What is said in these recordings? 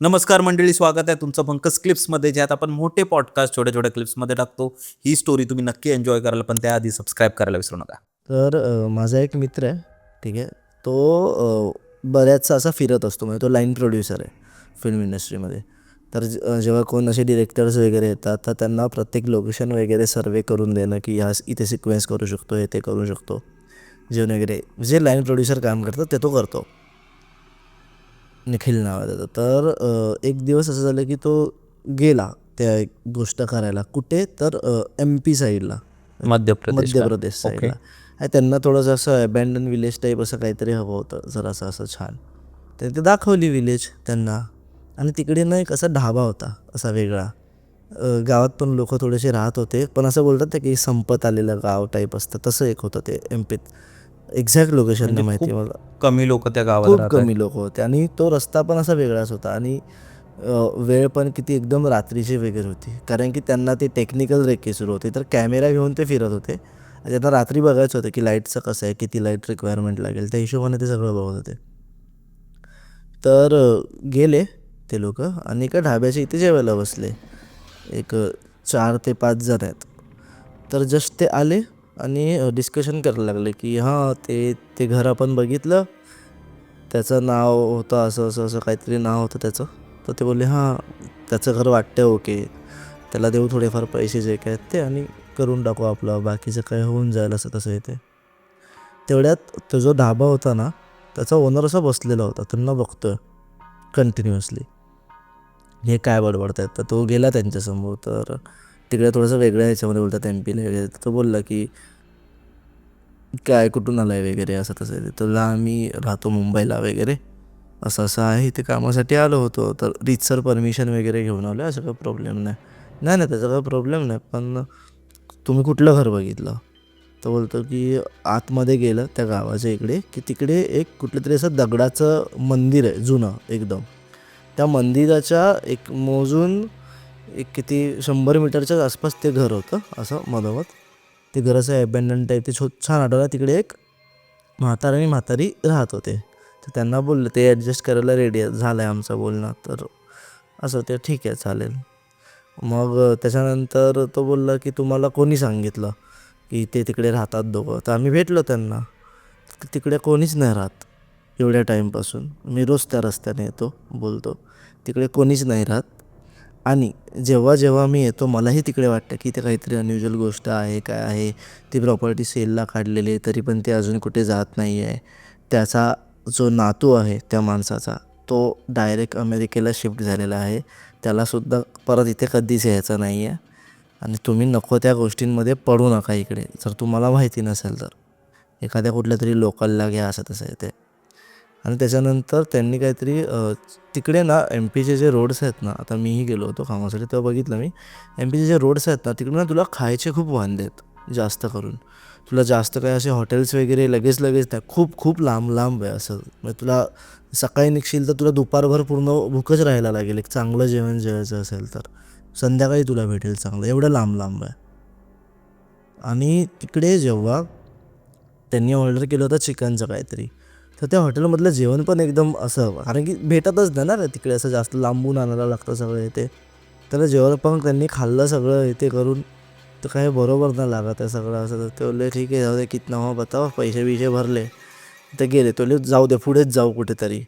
नमस्कार मंडळी, स्वागत आहे तुमचं पंकज क्लिप्समध्ये, ज्यात आपण मोठे पॉडकास्ट छोट्या छोट्या क्लिप्समध्ये टाकतो. ही स्टोरी तुम्ही नक्की एन्जॉय कराल, पण त्याआधी सबस्क्राईब करायला विसरू नका. तर माझा एक मित्र आहे, ठीक आहे. तो बऱ्याचसा असा फिरत असतो, म्हणजे तो लाईन प्रोड्युसर आहे फिल्म इंडस्ट्रीमध्ये. तर जेव्हा कोण असे डिरेक्टर्स वगैरे येतात, तर त्यांना प्रत्येक लोकेशन वगैरे सर्वे करून देणं, की ह्या इथे सिक्वेन्स करू शकतो, हे ते करू शकतो, जेवण वगैरे जे लाईन प्रोड्युसर काम करतात ते तो करतो. निखिल नावाचा. तर एक दिवस असं झालं की तो गेला त्या एक गोष्ट करायला. कुठे तर MP साईडला, मध्य प्रदेश मध्य का? प्रदेश ओके. साईडला. आणि त्यांना थोडंसं असं अबॅन्डन विलेज टाईप असं काहीतरी हवं होतं, जरासं असं छान. तर ते दाखवली विलेज त्यांना. आणि तिकडे ना एक असा ढाबा होता, असा वेगळा. गावात पण लोक थोडेसे राहत होते, पण असं बोलतात ना की संपत आलेलं गाव टाईप असतं, तसं एक होतं ते MPत. एक्झॅक्ट लोकेशन म्हणजे नाही माहिती खूप मला. कमी लोक त्या गावात खूप राहत आहेत. कमी लोक होते आणि तो रस्ता पण असा वेगळाच होता. आणि वेळ पण किती एकदम रात्रीची वगैरे होती, कारण की त्यांना ते टेक्निकल रेकी सुरू होते. तर कॅमेरा घेऊन ते फिरत होते आणि त्यांना रात्री बघायचं होतं की लाईटचं कसं आहे, किती लाईट रिक्वायरमेंट लागेल, त्या हिशोबाने ते सगळं बघत होते. तर गेले ते लोक आणि एका ढाब्याच्या इथे जेवायला बसले. एक 4 ते 5 जण आहेत. तर जस्ट ते आले आणि डिस्कशन करायला लागले की हां, ते ते घर आपण बघितलं, त्याचं नाव होतं असं असं असं काहीतरी नाव होतं त्याचं. तर ते बोलले हां, त्याचं घर वाटतं ओके, त्याला देऊ थोडेफार पैसे जे काय आहेत ते, आणि करून टाकू आपलं, बाकीचं काय होऊन जाईल असं तसं येते. तेवढ्यात तो जो ढाबा होता ना, त्याचा ओनर असा बसलेला होता, त्यांना बघतोय कंटिन्युअसली, हे काय बडबडतायत. तर तो गेला त्यांच्यासमोर. तर तिकडे थोडंसं वेगळ्या ह्याच्यामध्ये बोलतात MPला वगैरे. तर तो बोलला की काय कुठून आलाय वगैरे असं तसं आहे. तुला आम्ही राहतो मुंबईला वगैरे, असं असं आहे, इथे कामासाठी आलो होतो, तर रीतसर परमिशन वगैरे घेऊन आलो, असं काही प्रॉब्लेम नाही. नाही नाही, त्याचा काही प्रॉब्लेम नाही, पण तुम्ही कुठलं घर बघितलं? तर बोलतो की आतमध्ये गेलं त्या गावाच्या इकडे, की तिकडे एक कुठलं तरी असं दगडाचं मंदिर आहे जुनं एकदम. त्या मंदिराच्या एक मोजून एक किती 100 मीटरच्या आसपास ते घर होतं असं मधोमध. ते घर असं अबॅन्डन टाईप, ते छान आठवलं. तिकडे एक म्हातारा आणि म्हातारी राहत होते. तर त्यांना बोललं, ते ॲडजस्ट करायला रेडी झालं आहे आमचं बोलणं. तर असं ते ठीक आहे चालेल. मग त्याच्यानंतर तो बोलला की तुम्हाला कोणी सांगितलं की ते तिकडे राहतात दोघं? तर आम्ही भेटलो त्यांना. तिकडे कोणीच नाही राहत एवढ्या टाईमपासून. मी रोज त्या रस्त्याने येतो, बोलतो. तिकडे कोणीच नाही राहत. आणि जेव्हा जेव्हा मी येतो, मलाही तिकडे वाटतं की ते काहीतरी अनयुज्युअल गोष्ट आहे, काय आहे. ती प्रॉपर्टी सेलला काढलेली आहे, तरी पण ते अजून कुठे जात नाही आहे. त्याचा जो नातू आहे त्या माणसाचा, तो डायरेक्ट अमेरिकेला शिफ्ट झालेला आहे. त्यालासुद्धा परत इथे कधीच यायचं नाही आहे. आणि तुम्ही नको त्या गोष्टींमध्ये पडू नका इकडे, जर तुम्हाला माहिती नसेल तर. एखाद्या कुठल्या तरी लोकलला घ्या, असं तसं आहे ते. आणि त्याच्यानंतर त्यांनी काहीतरी तिकडे ना MPचे जे रोड्स आहेत ना, आता मीही गेलो होतो कामासाठी तेव्हा बघितलं मी. MPचे जे रोड्स आहेत ना, तिकडे ना तुला खायचे खूप वांदे आहेत जास्त करून. तुला जास्त काही असे हॉटेल्स वगैरे लगेच लगेच नाही, खूप खूप लांब लांब आहे असं. म्हणजे तुला सकाळी निघशील तर तुला दुपारभर पूर्ण भूकच राहायला लागेल, एक चांगलं जेवण जेवायचं असेल तर. संध्याकाळी तुला भेटेल चांगलं, एवढं लांब लांब आहे. आणि तिकडे जेव्हा त्यांनी ऑर्डर केलं होतं चिकनचं काहीतरी, तर त्या हॉटेलमधलं जेवण पण एकदम असं, कारण की भेटतच नाही ना रे तिकडे, असं जास्त लांबून आणायला लागतं सगळं इथे. तर जेवण पण त्यांनी खाल्लं सगळं इथे करून, तर काही बरोबर नाही लागत आहे सगळं असं. तर ते बोलले ठीक आहे, जाऊ दे, कितना हो बताओ, पैसे बिसे भरले. ते गेले. ते बोलले जाऊ दे, पुढेच जाऊ कुठेतरी.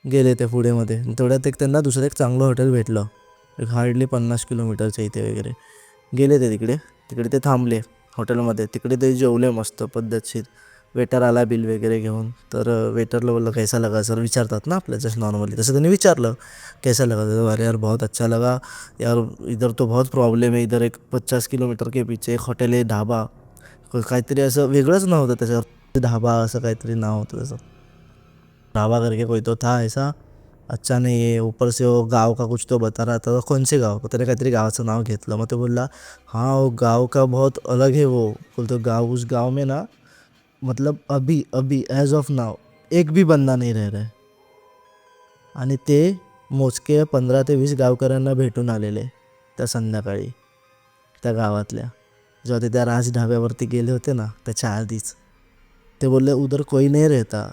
गेले ते पुढेमध्ये. तेवढ्यात एक त्यांना दुसरं एक चांगलं हॉटेल भेटलं, एक हार्डली 50 किलोमीटरच्या इथे वगैरे. गेले ते तिकडे. तिकडे ते थांबले हॉटेलमध्ये. तिकडे ते जेवले मस्त पद्धतशीर. वेटर आला बिल वगैरे घेऊन. तर वेटरला बोललं कैसा लगा सर, विचारतात ना आपल्या जस्ट नॉर्मली, तसं त्यांनी विचारलं कैसा लगा. तर अरे यार बहुत अच्छा लगा यार, इधर तो बहुत प्रॉब्लेम है, इधर एक 50 किलोमीटर के पीछे एक हॉटेल है, ढाबा, काहीतरी असं वेगळंच नाव होतं त्याच्यावर, ढाबा असं काहीतरी नाव होतं त्याचं. ढाबा करके कोई तो था ऐसा, अच्छा नहीं है, ऊपर से वो गाँव का कुछ तो बता रहा था. कौन से गाँव का, त्याने काहीतरी गावाचं नाव घेतलं. मग तो बोलला हाँ वो गाँव का बहुत अलग है वो. बोलतो गाँव, उस गाँव में ना, मतलब अभी अभी ॲज ऑफ नाव एक भी बंदा नहीं रह रहा है. आणि ते मोजके 15 ते 20 गावकऱ्यांना भेटून आलेले त्या संध्याकाळी, त्या गावातल्या, जेव्हा ते त्या राज ढाब्यावरती गेले होते ना त्याच्या आधीच. ते बोलले उधर कोई नहीं रहता,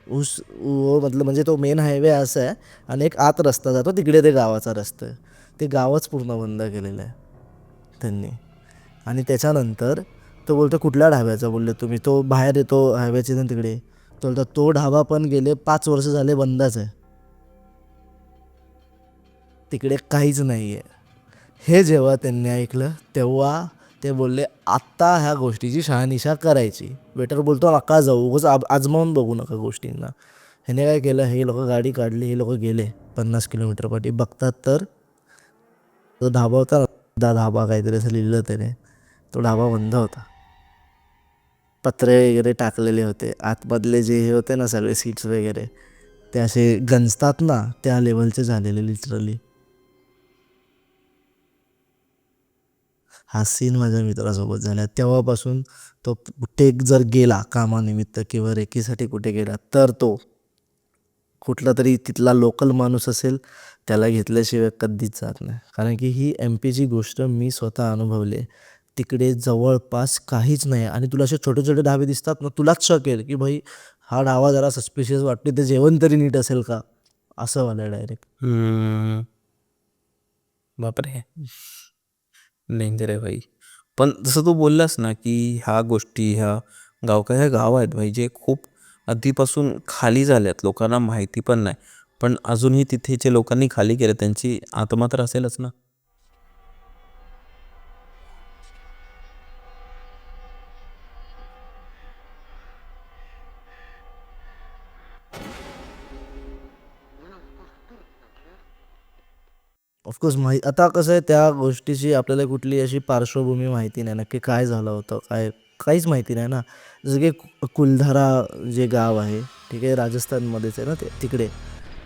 म्हणजे तो मेन हायवे असा आहे आणि एक आत रस्ता जातो तिकडे ते गावाचा रस्ता आहे. ते गावच पूर्ण बंद केलेलं आहे त्यांनी. आणि त्याच्यानंतर तो बोलतो कुठल्या ढाब्याचा बोलले तुम्ही, तो बाहेर येतो हायवेचे ना तिकडे, तो बोलतो तो ढाबा पण गेले 5 वर्ष झाले बंदच आहे, तिकडे काहीच नाही आहे. हे जेव्हा त्यांनी ऐकलं तेव्हा ते बोलले आत्ता ह्या गोष्टीची शहानिशा करायची. वेटर बोलतो नका जाऊ, उगाच आजमावून बघू नका गोष्टींना. ह्याने काय केलं, हे लोक गाडी काढली, हे लोक गेले 50 किलोमीटर पाठी, बघतात तर तो ढाबा होता ना, धाबा काहीतरी असं लिहिलं त्याने, तो ढाबा बंद होता. पत्रे वगैरे टाकलेले होते, आतमधले जे हे होते ना सगळे सीट्स वगैरे ते असे गंजतात ना त्या लेवलचे झालेले लिटरली. हा सीन माझ्या मित्रासोबत झाला. तेव्हापासून तो कुठे जर गेला कामानिमित्त किंवा रेकीसाठी कुठे गेला तर तो कुठला तरी तिथला लोकल माणूस असेल त्याला घेतल्याशिवाय कधीच जात नाही. कारण की ही एम-पीची गोष्ट मी स्वतः अनुभवली आहे. तिकडे जवळपास काहीच नाही आणि तुला असे छोटे छोटे ढाबे दिसतात ना, तुलाच शॉक येईल की भाई हा ढाबा जरा सस्पिशियस वाटते, ते जेवण तरी नीट असेल का, असं वाला डायरेक्ट. बापरे, डेंजर आहे भाई. पण जसं तू बोललास ना की ह्या गोष्टी ह्या ह्या गाव आहेत भाई जे खूप आधीपासून खाली झाल्यात, लोकांना माहिती पण नाही, पण अजूनही तिथे जे लोकांनी खाली केलं त्यांची आत्मा तर असेलच ना. ऑफकोर्स आता कसं आहे त्या गोष्टीची आपल्याला कुठली अशी पार्श्वभूमी माहिती नाही, नक्की काय झालं होतं काय, काहीच माहिती नाही ना. जसं की कुलधारा जे गाव आहे, ठीक आहे, राजस्थानमध्येच आहे ना ते, तिकडे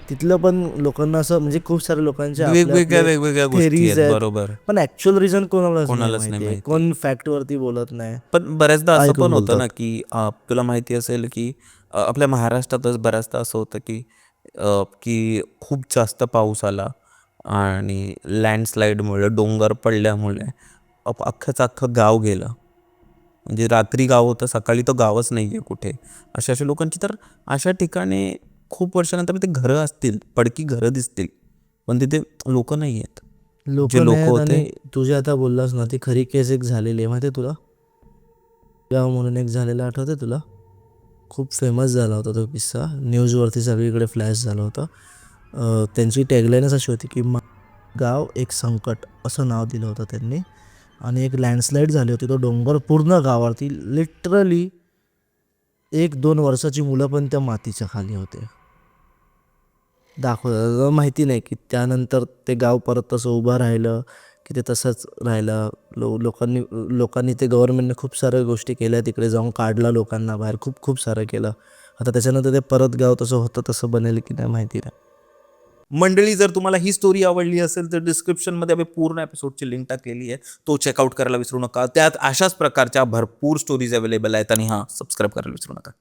तिथलं पण लोकांना असं म्हणजे खूप साऱ्या लोकांचे आपले वेगवेगळ्या आपले वेगवेगळ्या गोष्टी थेरीज आहेत, आहेत, बरोबर. पण ॲक्च्युअल रिझन कोणालाच नाही कोणालाच नाही माहिती आहे, माहिती. कोण फॅक्टवरती बोलत नाही, पण बऱ्याचदा असं ऐकून पण होतं ना बोलतात. की तुला माहिती असेल की आपल्या महाराष्ट्रातच बऱ्याचदा असं होतं की की खूप जास्त पाऊस आला आणि लँडस्लाईडमुळे, डोंगर पडल्यामुळे अख्खंच अख्खं गाव गेलं. म्हणजे रात्री गाव होतं, सकाळी तर गावच नाही आहे कुठे. अशा अशा लोकांची तर अशा ठिकाणी खूप वर्षानंतर ते घरं असतील, पडकी घरं दिसतील, पण तिथे लोकं नाही आहेत. लोक जे नाही लोकं आहेत. होते आणि तू जे आता बोललास ना ती खरी केस एक झालेली आहे माहिती आहे तुला, गाव म्हणून एक झालेला आठवतं तुला, खूप फेमस झाला होता तो किस्सा, न्यूजवरती सगळीकडे फ्लॅश झाला होता. त्यांची टॅगलाईनच अशी होती की गाव एक संकट असं नाव दिलं होतं त्यांनी. आणि एक लँडस्लाईड झाली होती, तो डोंगर पूर्ण गावावरती लिटरली 1-2 वर्षाची मुलं पण त्या मातीच्या खाली होते. दाखवलं माहिती नाही की त्यानंतर ते गाव परत तसं उभं राहिलं की ते तसंच राहिलं. लोकांनी लोकांनी ते गव्हर्नमेंटने खूप साऱ्या गोष्टी केल्या, तिकडे जाऊन काढला लोकांना बाहेर, खूप खूप सारं केलं. आता त्याच्यानंतर ते परत गाव तसं होतं तसं बनेल की नाही माहिती नाही. मंडळी. जर तुम्हाला ही स्टोरी आवडली असेल तर डिस्क्रिप्शनमध्ये आम्ही पूर्ण एपिसोडची लिंक टाकलेली आहे, तो चेकआउट करायला विसरू नका. त्यात अशाच प्रकारच्या भरपूर स्टोरीज अवेलेबल आहेत आणि हां, सबस्क्राईब करायला विसरू नका.